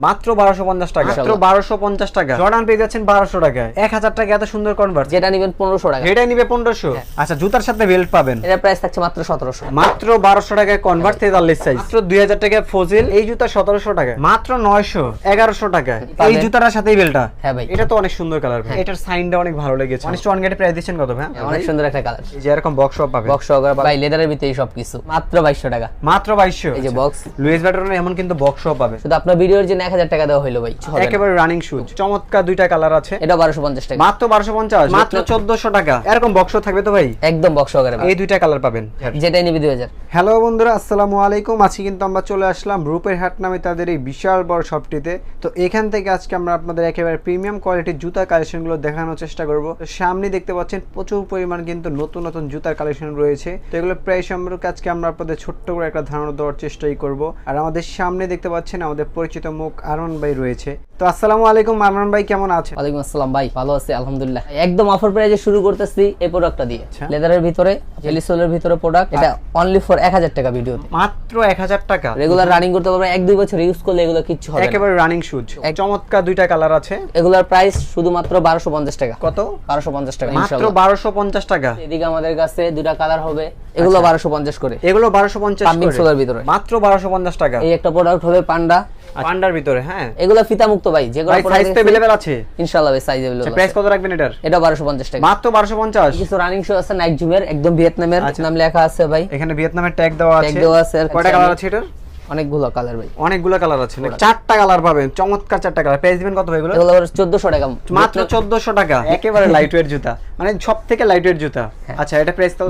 মাত্র 1250 টাকা, মাত্র 1250 টাকা। জর্ডান পেয়ে যাচ্ছেন 1200 টাকায়। 1000 টাকা এত সুন্দর কনভার্স। যেটা নেবেন 1500 টাকা, এটাই নিবে 1500। আচ্ছা, জুতার সাথে বেল্ট পাবেন। এর প্রাইস থাকছে মাত্র 1700, মাত্র 1200 টাকায় কনভার্ট 43 সাইজ। মাত্র 2000 টাকায় ফজিল, এই জুতা 1700 টাকা। মাত্র 900 1100 টাকায় এই জুতার সাথেই বেল্টটা। হ্যাঁ ভাই, এটা তো অনেক সুন্দর কালার ভাই। এটার সাইনটা অনেক ভালো লেগেছে। 1:1 গেটে প্রাইস দিচ্ছেন কত ভাই? অনেক সুন্দর একটা কালার। এই যে এরকম বক্স সব পাবেন, বক্স সহকারে ভাই, লেদারের ভিতরে সবকিছু মাত্র 2200 টাকা। মাত্র 2200। এই যে বক্স লুইস ভিটনের এমন কিন্তু বক্স সব পাবেন। শুধু আপনার ভিডিওর জন্য 1000 টাকা দেওয়া হইলো ভাই। একেবারে রানিং শুজ, চমৎকার দুইটা কালার আছে। এটা 1250 টাকা, মাত্র 1250। মাত্র 1400 টাকা। এরকম বক্সও থাকবে তো ভাই? একদম বক্স সহকারে ভাই। এই দুইটা কালার পাবেন, যেটাই নিবি 2000। হ্যালো বন্ধুরা, আসসালামু আলাইকুম। আজকে কিন্তু আমরা চলে আসলাম রূপের হাট নামে তাদের এই বিশাল বড় শপটিতে। তো এখান থেকে আজকে আমরা আপনাদের একেবারে প্রিমিয়াম কোয়ালিটির জুতার কালেকশনগুলো দেখানোর চেষ্টা করব। তো সামনে দেখতে পাচ্ছেন প্রচুর পরিমাণ কিন্তু নতুন নতুন জুতার কালেকশন রয়েছে। তো এগুলো প্রায় সম্পর্কে আজকে আমরা আপনাদের ছোট্ট করে একটা ধারণা দেওয়ার চেষ্টাই করব। আর আমাদের সামনে দেখতে পাচ্ছেন আমাদের পরিচিত মুখ আরমান ভাই রয়েছে। তো আসসালামু আলাইকুম আরমান ভাই, কেমন আছেন? ওয়ালাইকুম আসসালাম ভাই, ভালো আছি আলহামদুলিল্লাহ। একদম অফার প্রাইজে শুরু করতেছি এই প্রোডাক্টটা দিয়ে। লেদারের ভিতরে, জেলি সোলের ভিতরে প্রোডাক্ট। এটা অনলি ফর 1000 টাকা ভিডিওতে। মাত্র 1000 টাকা। রেগুলার রানিং করতে পারবেন, 1-2 বছর ইউজ করলে এগুলো কিচ্ছু হবে না। একেবারে রানিং শুজ, চমৎকার দুইটা কালার আছে। এগুলোর প্রাইস শুধুমাত্র 1250 টাকা। কত? 1250 টাকা মাত্র ইনশাআল্লাহ। 1250 টাকা। এদিকে আমাদের কাছে দুইটা কালার হবে, এগুলো 1250 করে। এগুলো 1250 পাম্পিং সোলের ভিতরে মাত্র 1250 টাকা। এই একটা প্রোডাক্ট হবে পান্ডা, পান্ডার ভিতরে। হ্যাঁ, এগুলো ফিতা মুক্ত ভাই। যেগুলো সাইজ अवेलेबल আছে ইনশাআল্লাহ ভাই, সাইজ अवेलेबल আছে। প্রাইস কত রাখবেন এটার? এটা 1250 টাকা। মাত্র 1250। কিছু রানিং শো আছে নাইট জুমের, একদম ভিয়েতনামের নাম লেখা আছে ভাই। এখানে ভিয়েতনামের ট্যাগ দেওয়া আছে। ট্যাগ দেওয়া আছে। কয়টা কালার আছে এটার? অনেকগুলো কালার ভাই, অনেকগুলো কালার আছে। চারটা কালার পাবেন, চমৎকার চারটা কালার। প্রাইস দিবেন কত ভাই এগুলো? এগুলো 1400 টাকা। মাত্র 1400 টাকা। একেবারে লাইট ওয়েট জুতা, মানে সবথেকে লাইট ওয়েট জুতা। আচ্ছা, এটা প্রাইস কত?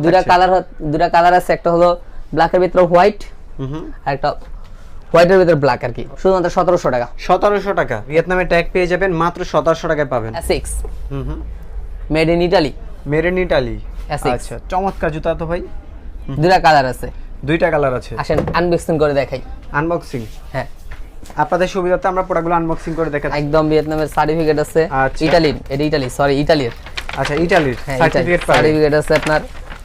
দুটা কালার আছে, একটা হলো ব্ল্যাকের ভিতরে হোয়াইট, আর একটা হোয়াইটের ভিতরে ব্ল্যাক আর কি। শুধুমাত্র 1700 টাকা। 1700 টাকা। ভিয়েতনামের ট্যাগ পেয়ে যাবেন মাত্র 1700 টাকায় পাবেন। Asics made in Italy. Made in Italy. Asics। আচ্ছা, চমৎকার জুতা তো ভাই। দুটা কালার আছে। দুইটা কালার আছে। আসেন আনবক্সিং করে দেখাই। আনবক্সিং? হ্যাঁ, আপনাদের সুবিধাতে আমরা প্রোডাক্টগুলো আনবক্সিং করে দেখাচ্ছি। একদম ভিয়েতনামের সার্টিফিকেট আছে। আচ্ছা। ইতালির, এটা ইতালি, সরি ইতালির। আচ্ছা, ইতালির সার্টিফিকেট আছে আপনার।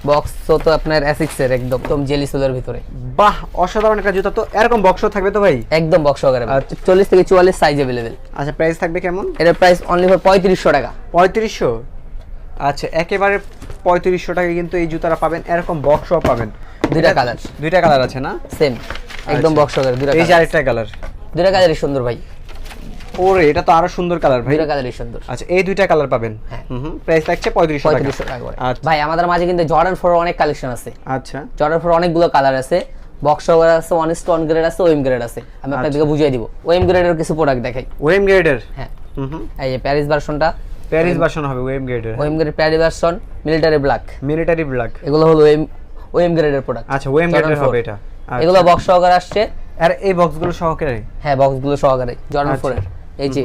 বক্স তো আপনার Asics এর একদম জেলি সোলের ভিতরে। বাহ, অসাধারণ একটা জুতা। তো এরকম বক্সও থাকবে তো ভাই? একদম বক্স সহকারে। 40 থেকে 44 সাইজ अवेलेबल। আচ্ছা, প্রাইস থাকবে কেমন? এর প্রাইস অনলি ফর 3500 টাকা। 3500। আচ্ছা, একেবারে 3500 টাকা কিন্তু এই জুতাটা পাবেন। এরকম বক্সও পাবেন। দুইটা কালার। দুইটা কালার আছে না? সেম, একদম বক্স সহকারে দুইটা এই যে কালার। আরেকটা কালার। দুইটা কালারই সুন্দর ভাই। ওরে, এটা তো আরো সুন্দর কালার ভাই। দুইটা কালারই সুন্দর। আচ্ছা, এই দুইটা কালার পাবেন। প্রাইস থাকছে 3500 টাকা। 3500 টাকা করে। আচ্ছা ভাই, আমাদের মাঝে কিন্তু জর্ডান 4 অনেক কালেকশন আছে। আচ্ছা, জর্ডান 4 অনেকগুলো কালার আছে। বক্স সহকারে আছে, 1:1 গ্রেড আছে, ওএম গ্রেড আছে। আমি আপনাদেরকে বুঝিয়ে দিব। ওএম গ্রেডের কিছু প্রোডাক্ট দেখাই। ওএম গ্রেডের? হ্যাঁ, এই যে প্যারিস ভার্সনটা। প্যারিস ভার্সন হবে ওএম গ্রেডের। OM grade Paris version, military black. Military black. এগুলো হলো ওএম গ্রেডের প্রোডাক্ট। আচ্ছা, ওএম গ্রেডের হবে এটা। এগুলো বক্স সহকারে আসছে। আর এই বক্সগুলো সহকারে? হ্যাঁ, বক্সগুলো সহকারে জর্ডান 4 এর। এই যে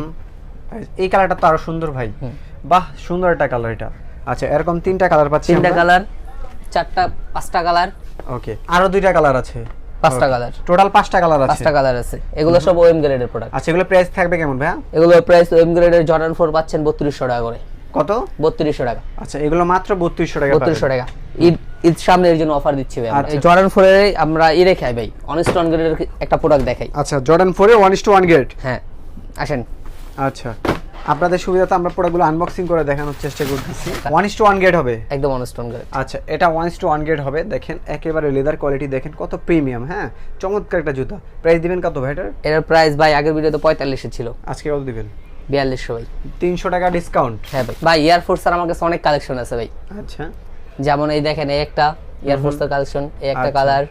এই কালারটা তো আরো সুন্দর ভাই। বাহ, সুন্দর একটা কালার এটা। আচ্ছা, এরকম তিনটা কালার পাচ্ছি। তিনটা কালার, চারটা, পাঁচটা কালার। ওকে, আরো দুইটা কালার আছে। পাঁচটা কালার, টোটাল 5টা কালার আছে। 5টা কালার আছে। এগুলো সব ওএম গ্রেডের প্রোডাক্ট। আচ্ছা, এগুলো প্রাইস থাকবে কেমন ভাই? এগুলো প্রাইস ওএম গ্রেডের জর্ডান 4 পাচ্ছেন 3200 টাকা করে। কত? 3200 টাকা। আচ্ছা, এগুলো মাত্র 3200 টাকা। 3200 টাকা। ঈদ সামনে এর জন্য অফার দিচ্ছি ভাই। এই জর্ডান 4 এর আমরা দেখাই ভাই, অনস্টন গ্রেডের একটা প্রোডাক্ট দেখাই। আচ্ছা, জর্ডান 4 এর 1:1 গ্রেড। হ্যাঁ, আসেন। আচ্ছা, আপনাদের সুবিধাতে আমরা প্রোডাক্টগুলো আনবক্সিং করে দেখানোর চেষ্টা করতেছি। 1:1 গ্রেড হবে? একদম অনস্টন গ্রেড। আচ্ছা, এটা 1:1 গ্রেড হবে। দেখেন একেবারে লেদার কোয়ালিটি, দেখেন কত প্রিমিয়াম। হ্যাঁ, চমৎকার একটা জুতা। প্রাইস দিবেন কত ভাই এটার? এর প্রাইস ভাই আগের ভিডিওতে 4500 ছিল, আজকে কত দিবেন? 4200 ভাই। 300 টাকা ডিসকাউন্ট। হ্যাঁ ভাই। ভাই, এয়ারফোর্স আর আমার কাছে অনেক কালেকশন আছে ভাই। আচ্ছা, যেমন এই দেখেন, এই একটা এয়ারফোর্সের কালেকশন, এই একটা কালার।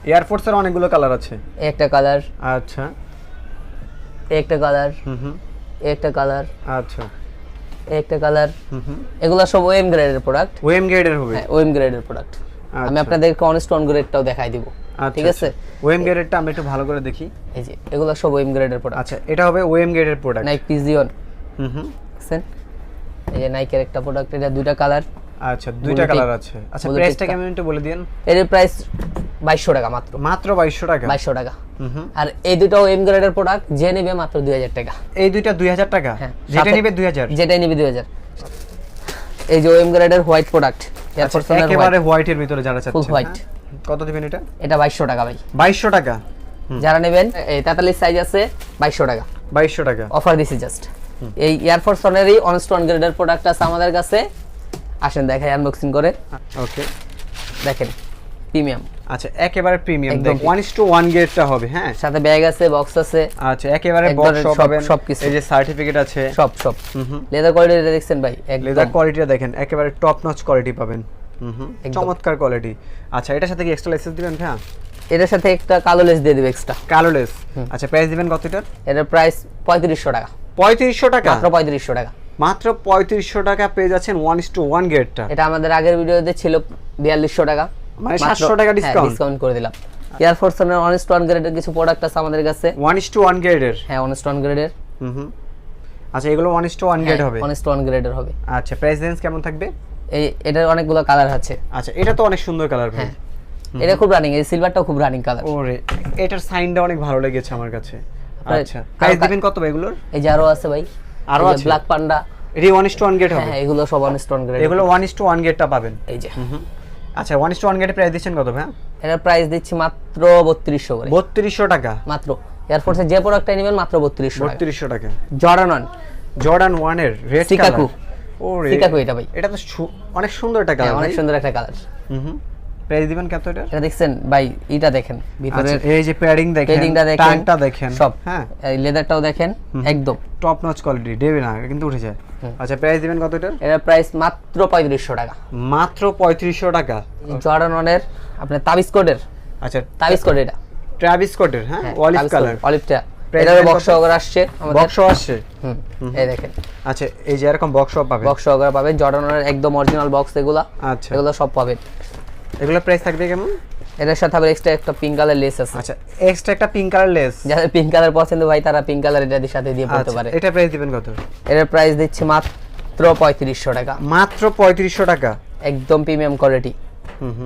এয়ারফোর্সের অনেকগুলো কালার আছে। এই একটা কালার। আচ্ছা, এই একটা কালার। এই একটা কালার। আচ্ছা, এই একটা কালার। এগুলো সব ওএম গ্রেডের প্রোডাক্ট। ওএম গ্রেডের হবে? হ্যাঁ, ওএম গ্রেডের প্রোডাক্ট। আমি আপনাদেরকে অনস্টন গ্রেডটাও দেখাই দিব। ঠিক আছে, ওএম গ্রেডেরটা আমরা একটু ভালো করে দেখি। এই যে এগুলো সব ওএম গ্রেডের প্রোডাক্ট। আচ্ছা, এটা হবে ওএম গ্রেডের প্রোডাক্ট। নাইক পিজিয়ন। দেখছেন, এই যে নাইকের একটা প্রোডাক্ট। এটা দুইটা কালার। আচ্ছা, দুইটা কালার আছে। আচ্ছা, প্রাইসটা কেমন একটু বলে দিন। এর প্রাইস 2200 টাকা মাত্র। মাত্র 2200 টাকা। 2200 টাকা। আর এই দুটো ওএম গ্রেডের প্রোডাক্ট, যে নেবে মাত্র 2000 টাকা। এই দুইটা 2000 টাকা? হ্যাঁ, যেটা নেবে 2000? যেটাই নেবে 2000। এই যে ওএম গ্রেডের হোয়াইট প্রোডাক্ট, একেবারে হোয়াইটের ভিতরে যারা চাচ্ছেন। ফুল হোয়াইট। কত দিবেন এটা? এটা 2200 টাকা ভাই। 2200 টাকা। যারা নেবেন এই 43 সাইজ আছে 2200 টাকা 2200 টাকা অফার দিছি জাস্ট। এই এয়ারফোর্স ওয়ানেরই অনস্টোন গ্রেডের প্রোডাক্ট আছে আমাদের কাছে, আসেন দেখাই আনবক্সিং করে। ওকে দেখেন প্রিমিয়াম, আচ্ছা একেবারে প্রিমিয়াম, একদম 1:1 গ্রেডটা হবে। হ্যাঁ, সাথে ব্যাগ আছে, বক্স আছে, আচ্ছা একেবারে একবারে বক্স পাবেন, সবকিছু। এই যে সার্টিফিকেট আছে, সব লেদার কোয়ালিটি দেখছেন ভাই, লেদার একদম কোয়ালিটিটা দেখেন, একেবারে টপ নচ কোয়ালিটি পাবেন। একদম। চমৎকার কোয়ালিটি। আচ্ছা এটার সাথে কি এক্সট্রা লাইসেন্স দিবেন ভাই? এটার সাথে একটা কালো লেস দিয়ে দিবে এক্সট্রা, কালো লেস। আচ্ছা প্রাইস দিবেন কত এটার? এটার প্রাইস 3500 টাকা, 3500 টাকা, মাত্র 3500 টাকা। মাত্র 3500 টাকা পেয়ে যাচ্ছেন 1:1 গ্রেডটা। এটা আমাদের আগের ভিডিওতে ছিল 4200 টাকা, মানে 700 টাকা ডিসকাউন্ট ডিসকাউন্ট করে দিলাম। এয়ারফোর্স এর অনস্টোন গ্রেডের কিছু প্রোডাক্ট আছে আমাদের কাছে, 1:1 গ্রেডের। হ্যাঁ অনস্টোন গ্রেডের। আচ্ছা এগুলো 1:1 গ্রেড হবে, অনস্টোন গ্রেডের হবে। আচ্ছা প্রাইস রেঞ্জ কেমন থাকবে? এই এটার অনেকগুলো কালার আছে। আচ্ছা এটা তো অনেক সুন্দর কালার ভাই। হ্যাঁ এটা খুব রানিং, এই সিলভারটাও খুব রানিং কালার। ওরে এটার সাইনটা অনেক ভালো লেগেছে আমার কাছে। আপনার আচ্ছা প্রাইস দিবেন কত ভাই এগুলোর? এই যে আরো আছে ভাই, আরো এই যে আছে? ব্ল্যাক পান্ডা, এটি 1:1 গ্রেড হবে। হ্যাঁ এগুলো সব অনস্টোন গ্রেড, এগুলো 1:1 গ্রেডটা পাবেন। এই যে আচ্ছা 1:1 গ্রেডের প্রাইস দিচ্ছেন কত ভাই? এটার প্রাইস দিচ্ছি মাত্র 3200 করে, 3200 টাকা, মাত্র। এয়ারফোর্সের যে প্রোডাক্টটা নেবেন মাত্র 3200 টাকা। 3200 টাকা। জর্ডান 1 জর্ডান 1 এর রেড সিকাকু, কালার। ওরে সিকাকু এটা ভাই, এটা তো অনেক সুন্দর একটা হ্যাঁ, কালার, অনেক সুন্দর একটা কালার। প্রাইস দিবেন কত এটা? এটা দেখছেন ভাই, এটা দেখেন ভিতরে, আচ্ছা এই যে প্যাডিং দেখেন, পেডিংটা দেখেন, টাংটা দেখেন, সব। হ্যাঁ এই লেদারটাও দেখেন, একদম টপ নচ কোয়ালিটি, দেবে না কিন্তু উঠে যায়। আচ্ছা প্রাইস দিবেন কত এটা? এটার প্রাইস মাত্র 3500 টাকা, মাত্র 3500 টাকা। জর্ডান 1 এর আপনার তাবিজ কোডের, আচ্ছা তাবিজ কোড এটা, ট্রাভিস স্কটের, হ্যাঁ অলিভ কালার, অলিভটা। Price এটার দিবেন বক্স কত? সহকারে আসছে আমাদের, বক্সও আসছে। এই দেখেন আচ্ছা এই যে এরকম বক্সও পাবেন, বক্স সহকারে পাবেন, জর্ডান 1 এর একদম অরিজিনাল বক্স এগুলা। আচ্ছা এগুলো সব পাবেন। এগুলো প্রাইস থাকবে কেমন? এটার সাথে আবার এক্সট্রা একটা পিঙ্ক কালার লেস আছে। আচ্ছা এক্সট্রা একটা পিঙ্ক কালার লেস, যাদের পিঙ্ক কালার পছন্দ ভাই তারা পিঙ্ক কালার এটার সাথে দিয়ে পড়তে পারে। এটা প্রাইস দিবেন কত? এটার প্রাইস দিচ্ছি মাত্র 3500 টাকা, মাত্র 3500 টাকা, একদম প্রিমিয়াম কোয়ালিটি।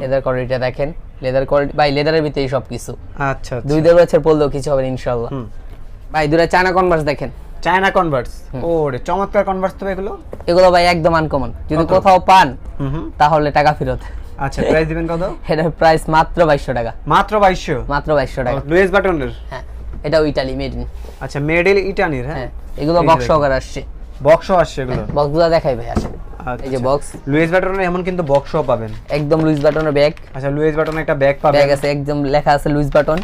লেদার কোয়ালিটিটা দেখেন, লেদার কোয়ালিটি ভাই, লেদারের ভিতরেই সবকিছু। আচ্ছা দুই দেড় বছর পরলেও কিছু হবে না ইনশাআল্লাহ। ভাই দুটো চায়না কনভার্স দেখেন, চায়না কনভার্স। ওরে চমৎকার কনভার্স তো এগুলো। এগুলো ভাই একদম আনকমন, যদি কোথাও পান তাহলে টাকা ফেরত। আচ্ছা প্রাইস দিবেন কত? এটার প্রাইস মাত্র 2200 টাকা, মাত্র 2200, মাত্র 2200 টাকা। লুইস বাটনের, হ্যাঁ এটাও ইতালি মেড ইন। আচ্ছা মেড ইন ইটালির, হ্যাঁ এগুলো এই যে বক্স দেখেন। সহকারে আসছে, বক্সও আসছে এগুলো। বক্সগুলো দেখাই ভাই আসেন। এই যে বক্স, লুইস বাটনের এমন কিন্তু বক্সও পাবেন, একদম লুইস বাটনের ব্যাগ। আচ্ছা লুইস বাটনের একটা ব্যাগ পাবেন, ব্যাগ আছে একদম লেখা আছে লুইস বাটন।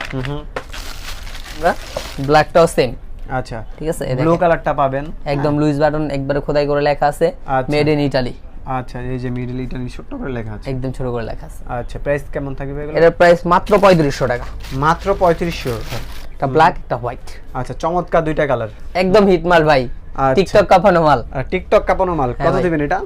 ব্ল্যাকটাও সেম, আচ্ছা ঠিক আছে। ব্লু কালারটা পাবেন, একদম লুইস বাটন একবারে খোদাই করে লেখা আছে আচ্ছা। মেড ইন ইতালি, আচ্ছা এই যে মিডল ইটালি ছোট করে লেখা আছে। একদম ছোট করে লেখা আছে। আচ্ছা প্রাইস কেমন থাকবে এগুলো? এটার প্রাইস মাত্র 3500 টাকা, মাত্র 3500। একটা ব্ল্যাক একটা হোয়াইট, আচ্ছা চমৎকার দুইটা কালার, একদম হিট মাল ভাই, আচ্ছা। টিকটক কাঁপানো মাল। আর টিকটক কাঁপানো মাল। হ্যাঁ কত ভাই। দিবেন এটা?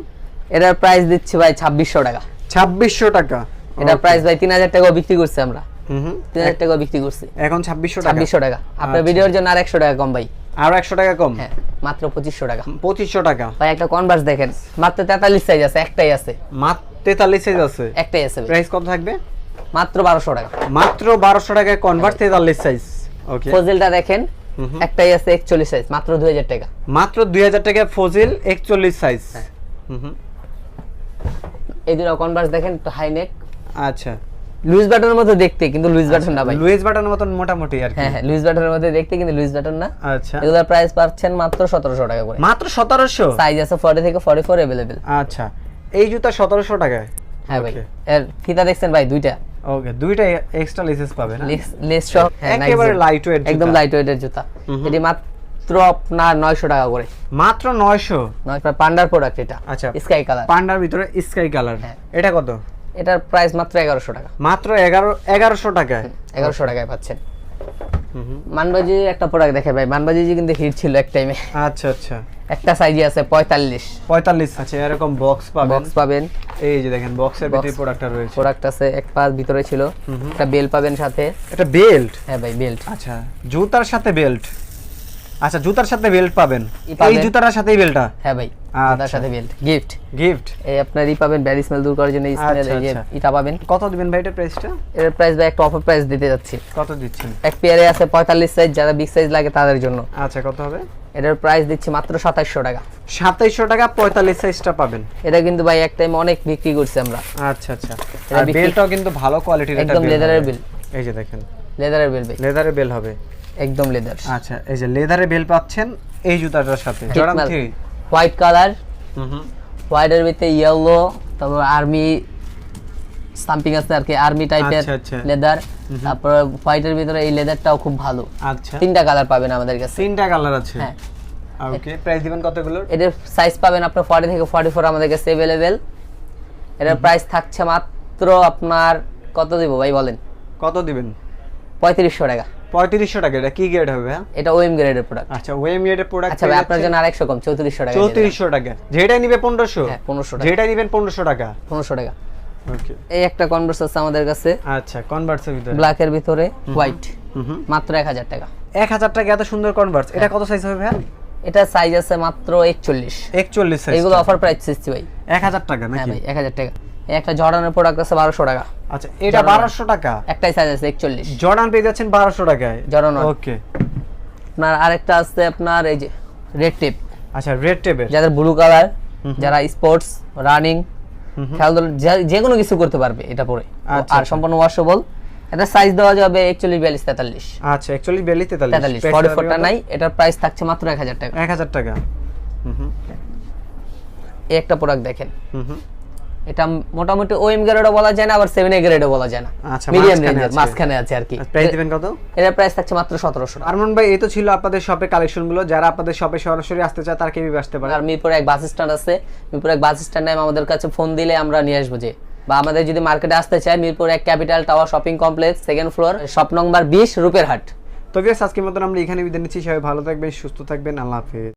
এটার প্রাইস দিচ্ছি ভাই 2600 টাকা, 2600 টাকা। এটার প্রাইস ভাই 3000 টাকা বিক্রি করছি আমরা, হুম 3000 টাকা বিক্রি করছি, এখন 2600 টাকা। 2600 টাকা। আপনার আচ্ছা। ভিডিওর জন্য আর 100 টাকা কম ভাই, আরো 100 টাকা কম, হ্যাঁ মাত্র 2500 টাকা। 2500 টাকা। ভাই একটা কনভার্স দেখেন, মাত্র 43 সাইজ আছে, একটাই আছে, মাত্র 43 সাইজ আছে, একটাই আছে ভাই। প্রাইস কত থাকবে? মাত্র 1200 টাকা। মাত্র 1200 টাকায় কনভার্ট 43 সাইজ। ওকে ফজিলটা দেখেন, একটাই আছে 41 সাইজ, মাত্র 2000 টাকা। মাত্র 2000 টাকায় ফজিল 41 সাইজ। এই দুটো কনভার্স দেখেন, তো হাই নেক, আচ্ছা লুইস বাটনের মতো দেখতে কিন্তু লুইস বাটন না ভাই। লুইস বাটনের মতন মোটামুটি আর কি। হ্যাঁ হ্যাঁ লুইস বাটনের মতো দেখতে কিন্তু লুইস বাটন না। আচ্ছা এগুলোর প্রাইস পাচ্ছেন মাত্র 1700 টাকা করে, মাত্র 1700। সাইজ আছে 40 থেকে 44 अवेलेबल। আচ্ছা এই জুতা 1700 টাকায়। হ্যাঁ ভাই, Okay. এর ফিতা দেখছেন ভাই দুইটা, ওকে দুইটা এক্সট্রা লেসেস পাবেন, লেস সহ, হ্যাঁ, একেবারে nice লাইট ওয়েট, একদম লাইট ওয়েটের জুতা। এটি মাত্র আপনার 900 টাকা করে, মাত্র 900। পান্ডার প্রোডাক্ট এটা। আচ্ছা স্কাই কালার, পান্ডার ভিতরে স্কাই কালার, হ্যাঁ। এটা কত? এটার প্রাইস মাত্র 1100 টাকা, মাত্র 1100 টাকায়। 1100 টাকায় পাচ্ছেন। মানবাজি একটা প্রোডাক্ট দেখে ভাই, মানবাজি কিন্তু হিট ছিল এক টাইমে, আচ্ছা আচ্ছা একটা সাইজে আছে 45। 45 আছে, এরকম বক্স পাবেন, বক্স পাবেন, এই যে দেখেন বক্সের ভিতরে প্রোডাক্টটা রয়েছে, প্রোডাক্ট আছে এক পাশ ভিতরে ছিল, একটা বেল পাবেন সাথে। এটা বেল্ট, হ্যাঁ ভাই বেল্ট, আচ্ছা জুতার সাথে বেল্ট, আচ্ছা জুতার সাথে বেল্ট পাবেন, পাবেন। এই জুতার সাথেই বেল্টটা, হ্যাঁ ভাই আচ্ছা। তার সাথে বেল্ট গিফট। গিফট, এই আপনার পাবেন ব্যাড স্মেল দূর করার জন্য এই স্মেল, আচ্ছা, এই যে আচ্ছা। এটা পাবেন। কত দিবেন ভাই এটা প্রাইসটা? এর প্রাইস ভাই একটা অফার প্রাইস দিতে যাচ্ছি, কত দিচ্ছেন? এক পেয়ারে আছে 45 সাইজ, যারা বিগ সাইজ লাগে তাদের জন্য। আচ্ছা কত হবে? এটার প্রাইস দিচ্ছি মাত্র 2700 টাকা। 2700 টাকা 45 সাইজটা পাবেন। এটা কিন্তু ভাই এক টাইম অনেক বিক্রি করছি আমরা। আচ্ছা আচ্ছা, এটা আর বিক্রি- বেল্টটাও কিন্তু ভালো কোয়ালিটির, এটা একদম লেদারের বেল্ট। এই যে দেখেন লেদারের বেল ভাই, লেদারের বেল হবে একদম লেদার। আচ্ছা, এই যে লেদারের বেল পাচ্ছেন এই জুতাটার সাথে জর্ডান 3। হোয়াইট কালার, হুম হোয়াইটের ভিতরে ইয়েলো, তারপর আর্মি স্টাম্পিং আছে আর কি, আর্মি টাইপের আচ্ছা। লেদার। তারপর হোয়াইটের ভিতরে এই লেদারটাও খুব ভালো। আচ্ছা, 3টা কালার পাবেন আমাদের কাছে। 3টা কালার আছে। হ্যাঁ, ওকে, প্রাইস দিবেন কতগুলোর? এটার সাইজ পাবেন আপনার 40 থেকে 44 আমাদের কাছে अवेलेबल। এটার প্রাইস থাকছে মাত্র আপনার কত দিব ভাই বলেন? কত দিবেন? 3500 টাকা। 3500 টাকা। এটা কি গ্রেড হবে? হ্যাঁ, এটা ওএম গ্রেডের প্রোডাক্ট। আচ্ছা, ওএম গ্রেডের প্রোডাক্ট। আচ্ছা ভাই, আপনার জন্য আরেকশো কম, 3400 টাকা। 3400 টাকা। যেটা নিবে 1500। হ্যাঁ, 1500 টাকা। যেটা নিবেন 1500 টাকা। 1500 টাকা। ওকে, এই একটা কনভার্স আছে আমাদের কাছে, আচ্ছা, কনভার্সের ভিতরে ব্ল্যাকের ভিতরে হোয়াইট, হুম মাত্র 1000 টাকা। 1000 টাকা। এত সুন্দর কনভার্স। এটা কত সাইজ হবে ভাই? এটা সাইজ আছে মাত্র 41। 41 সাইজ। এগুলো অফার প্রাইস দিচ্ছি ভাই 1000 টাকা হ্যাঁ নাকি? ভাই, 1000 টাকা। এই একটা জর্ডানের প্রোডাক্ট আছে 1200 টাকা। আচ্ছা, এটা 1200 টাকা। একটাই সাইজ আছে 41। জর্ডান পেয়ে যাচ্ছেন 1200 টাকায়। জর্ডান। ওকে, আপনার আরেকটা আছে আপনার এই যে রেড টেপ, আচ্ছা, রেড টেপের। যাদের ব্লু কালার, যারা স্পোর্টস রানিং খেলাধুলা যে কোনো কিছু করতে পারবে এটা পরে। আচ্ছা, আর সম্পূর্ণ ওয়াশেবল। এটা সাইজ দেওয়া যাবে 41 42 43। আচ্ছা, 41 42 43। 43 44টা নাই। এটার প্রাইস থাকছে মাত্র 1000 টাকা। 1000 টাকা। এই একটা প্রোডাক্ট দেখেন, হুম এটা মোটামুটি ওএম গ্রেডও বলা যায় না, আবার 7 এ গ্রেডও বলা যায় না, আচ্ছা, মিডিয়াম মাঝখানে রেঞ্জের আছে। মাঝখানে আছে আর কি। প্রাইস দিবেন কত? এটার প্রাইস থাকছে মাত্র 1700 টাকা। আরমান ভাই, এই তো ছিল আপনাদের শপের কালেকশনগুলো। যারা আপনাদের শপে সরাসরি আসতে চায় তারা কিভাবে আসতে পারে? আর মিরপুরে এক বাস স্ট্যান্ড আছে, মিরপুরে এক বাস স্ট্যান্ডে আমাদের কাছে ফোন দিলে আমরা নিয়ে আসবো। যে বা আমাদের যদি মার্কেটে আসতে চায়, মিরপুর এক capital tower shopping complex, second floor, shop number 20, রূপের হাট। তো ভিউয়ার্স, আজকের মতন আমরা এখানে বিদায় নিচ্ছি। সবাই ভালো থাকবেন, সুস্থ থাকবেন। আল্লাহ হাফেজ।